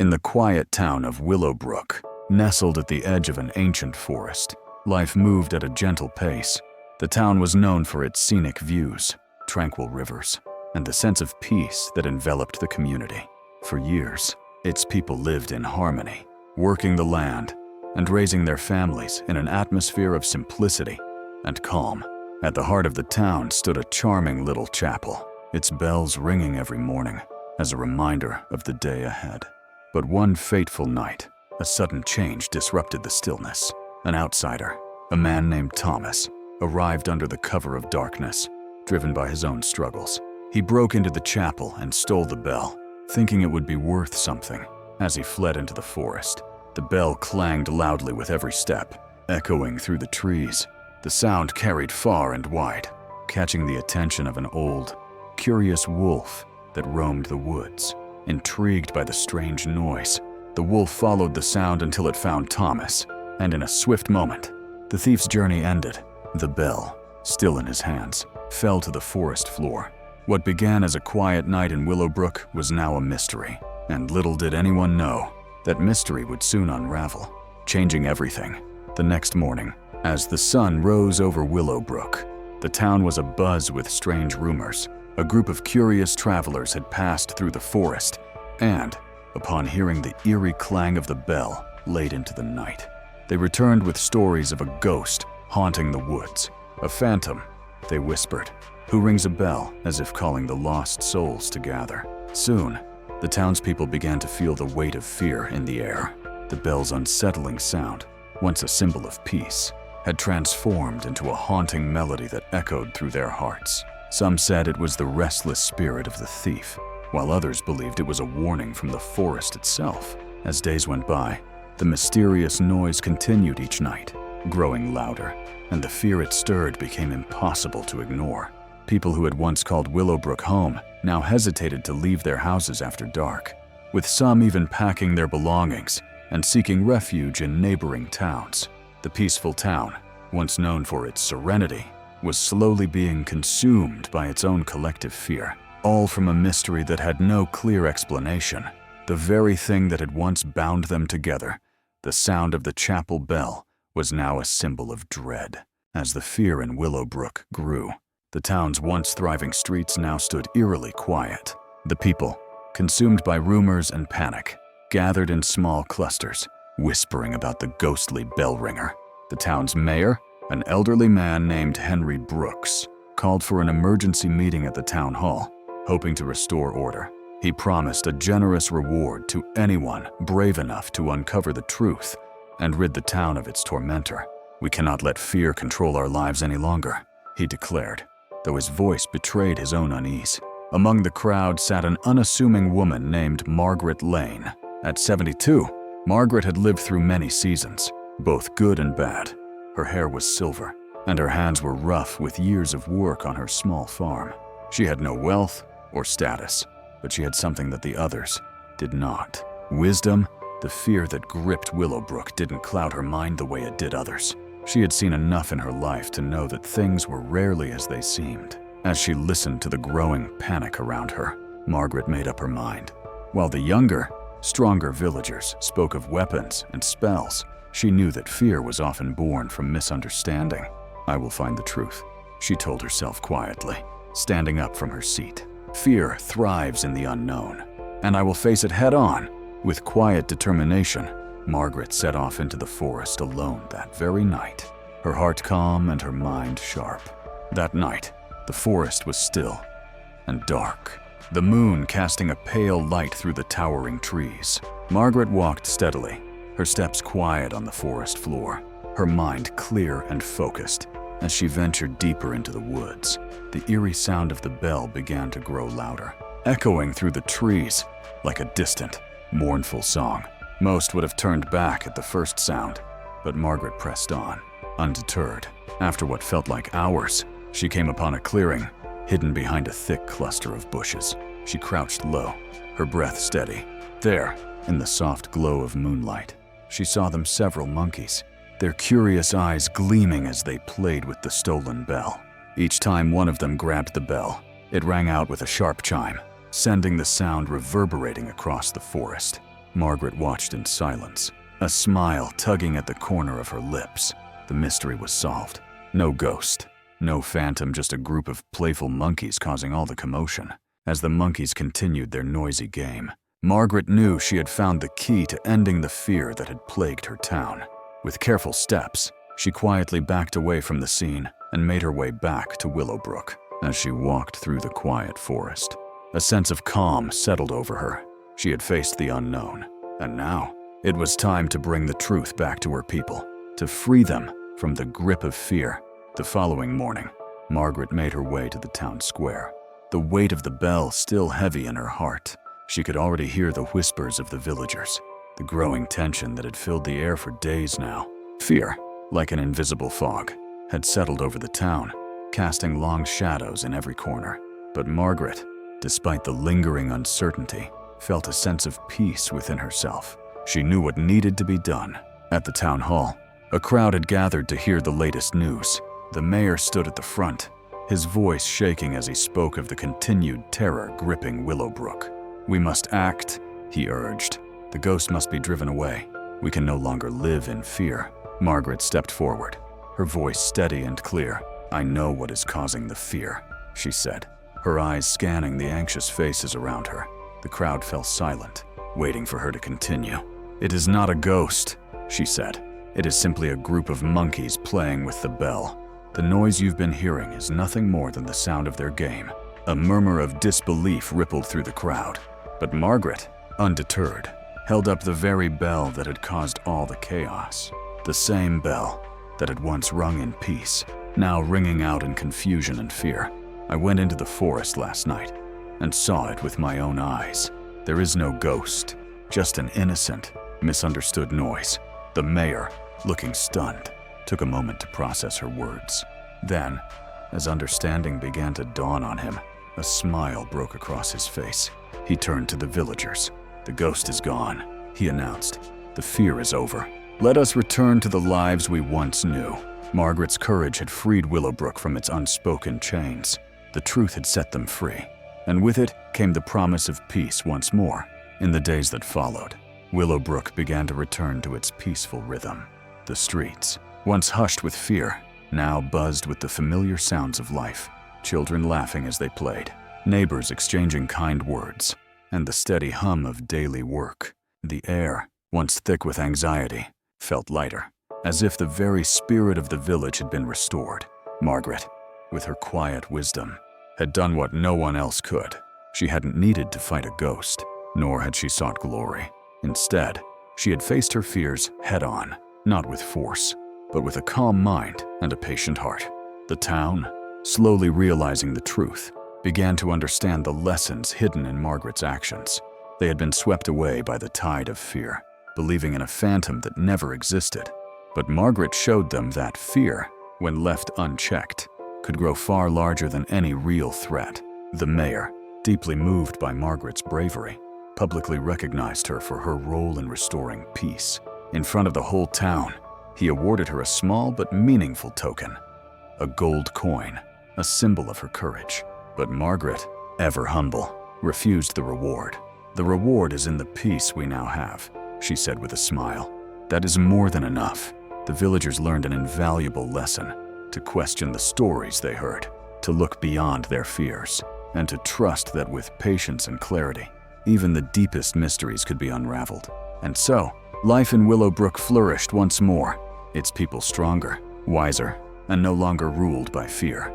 In the quiet town of Willowbrook, nestled at the edge of an ancient forest, life moved at a gentle pace. The town was known for its scenic views, tranquil rivers, and the sense of peace that enveloped the community. For years, its people lived in harmony, working the land and raising their families in an atmosphere of simplicity and calm. At the heart of the town stood a charming little chapel, its bells ringing every morning as a reminder of the day ahead. But one fateful night, a sudden change disrupted the stillness. An outsider, a man named Thomas, arrived under the cover of darkness, driven by his own struggles. He broke into the chapel and stole the bell, thinking it would be worth something. As he fled into the forest, the bell clanged loudly with every step, echoing through the trees. The sound carried far and wide, catching the attention of an old, curious wolf that roamed the woods. Intrigued by the strange noise, the wolf followed the sound until it found Thomas, and in a swift moment, the thief's journey ended. The bell, still in his hands, fell to the forest floor. What began as a quiet night in Willowbrook was now a mystery, and little did anyone know that mystery would soon unravel, changing everything. The next morning, as the sun rose over Willowbrook, the town was abuzz with strange rumors. A group of curious travelers had passed through the forest, and, upon hearing the eerie clang of the bell late into the night, they returned with stories of a ghost haunting the woods. A phantom, they whispered, who rings a bell as if calling the lost souls to gather. Soon, the townspeople began to feel the weight of fear in the air. The bell's unsettling sound, once a symbol of peace, had transformed into a haunting melody that echoed through their hearts. Some said it was the restless spirit of the thief, while others believed it was a warning from the forest itself. As days went by, the mysterious noise continued each night, growing louder, and the fear it stirred became impossible to ignore. People who had once called Willowbrook home now hesitated to leave their houses after dark, with some even packing their belongings and seeking refuge in neighboring towns. The peaceful town, once known for its serenity, was slowly being consumed by its own collective fear, all from a mystery that had no clear explanation. The very thing that had once bound them together, the sound of the chapel bell, was now a symbol of dread. As the fear in Willowbrook grew, the town's once thriving streets now stood eerily quiet. The people, consumed by rumors and panic, gathered in small clusters, whispering about the ghostly bell ringer. The town's mayor, an elderly man named Henry Brooks, called for an emergency meeting at the town hall, hoping to restore order. He promised a generous reward to anyone brave enough to uncover the truth and rid the town of its tormentor. "We cannot let fear control our lives any longer," he declared, though his voice betrayed his own unease. Among the crowd sat an unassuming woman named Margaret Lane. At 72, Margaret had lived through many seasons, both good and bad. Her hair was silver, and her hands were rough with years of work on her small farm. She had no wealth or status, but she had something that the others did not. Wisdom. The fear that gripped Willowbrook didn't cloud her mind the way it did others. She had seen enough in her life to know that things were rarely as they seemed. As she listened to the growing panic around her, Margaret made up her mind. While the younger, stronger villagers spoke of weapons and spells, she knew that fear was often born from misunderstanding. "I will find the truth," she told herself quietly, standing up from her seat. "Fear thrives in the unknown, and I will face it head-on." With quiet determination, Margaret set off into the forest alone that very night, her heart calm and her mind sharp. That night, the forest was still and dark, the moon casting a pale light through the towering trees. Margaret walked steadily, her steps quiet on the forest floor, her mind clear and focused. As she ventured deeper into the woods, the eerie sound of the bell began to grow louder, echoing through the trees like a distant, mournful song. Most would have turned back at the first sound, but Margaret pressed on, undeterred. After what felt like hours, she came upon a clearing, hidden behind a thick cluster of bushes. She crouched low, her breath steady. There, in the soft glow of moonlight, she saw them several monkeys, their curious eyes gleaming as they played with the stolen bell. Each time one of them grabbed the bell, it rang out with a sharp chime, sending the sound reverberating across the forest. Margaret watched in silence, a smile tugging at the corner of her lips. The mystery was solved. No ghost, no phantom, just a group of playful monkeys causing all the commotion. As the monkeys continued their noisy game, Margaret knew she had found the key to ending the fear that had plagued her town. With careful steps, she quietly backed away from the scene and made her way back to Willowbrook. As she walked through the quiet forest, a sense of calm settled over her. She had faced the unknown, and now it was time to bring the truth back to her people, to free them from the grip of fear. The following morning, Margaret made her way to the town square, the weight of the bell still heavy in her heart. She could already hear the whispers of the villagers, the growing tension that had filled the air for days now. Fear, like an invisible fog, had settled over the town, casting long shadows in every corner. But Margaret, despite the lingering uncertainty, felt a sense of peace within herself. She knew what needed to be done. At the town hall, a crowd had gathered to hear the latest news. The mayor stood at the front, his voice shaking as he spoke of the continued terror gripping Willowbrook. "We must act," he urged. "The ghost must be driven away. We can no longer live in fear." Margaret stepped forward, her voice steady and clear. "I know what is causing the fear," she said, her eyes scanning the anxious faces around her. The crowd fell silent, waiting for her to continue. "It is not a ghost," she said. "It is simply a group of monkeys playing with the bell. The noise you've been hearing is nothing more than the sound of their game." A murmur of disbelief rippled through the crowd, but Margaret, undeterred, held up the very bell that had caused all the chaos. The same bell that had once rung in peace, now ringing out in confusion and fear. "I went into the forest last night and saw it with my own eyes. There is no ghost, just an innocent, misunderstood noise." The mayor, looking stunned, took a moment to process her words. Then, as understanding began to dawn on him, a smile broke across his face. He turned to the villagers. "The ghost is gone," he announced. "The fear is over. Let us return to the lives we once knew." Margaret's courage had freed Willowbrook from its unspoken chains. The truth had set them free, and with it came the promise of peace once more. In the days that followed, Willowbrook began to return to its peaceful rhythm. The streets, once hushed with fear, now buzzed with the familiar sounds of life. Children laughing as they played, neighbors exchanging kind words, and the steady hum of daily work. The air, once thick with anxiety, felt lighter, as if the very spirit of the village had been restored. Margaret, with her quiet wisdom, had done what no one else could. She hadn't needed to fight a ghost, nor had she sought glory. Instead, she had faced her fears head-on, not with force, but with a calm mind and a patient heart. The town, slowly realizing the truth, began to understand the lessons hidden in Margaret's actions. They had been swept away by the tide of fear, believing in a phantom that never existed. But Margaret showed them that fear, when left unchecked, could grow far larger than any real threat. The mayor, deeply moved by Margaret's bravery, publicly recognized her for her role in restoring peace. In front of the whole town, he awarded her a small but meaningful token, a gold coin, a symbol of her courage. But Margaret, ever humble, refused the reward. "The reward is in the peace we now have," she said with a smile. "That is more than enough." The villagers learned an invaluable lesson: to question the stories they heard, to look beyond their fears, and to trust that with patience and clarity, even the deepest mysteries could be unraveled. And so, life in Willowbrook flourished once more, its people stronger, wiser, and no longer ruled by fear.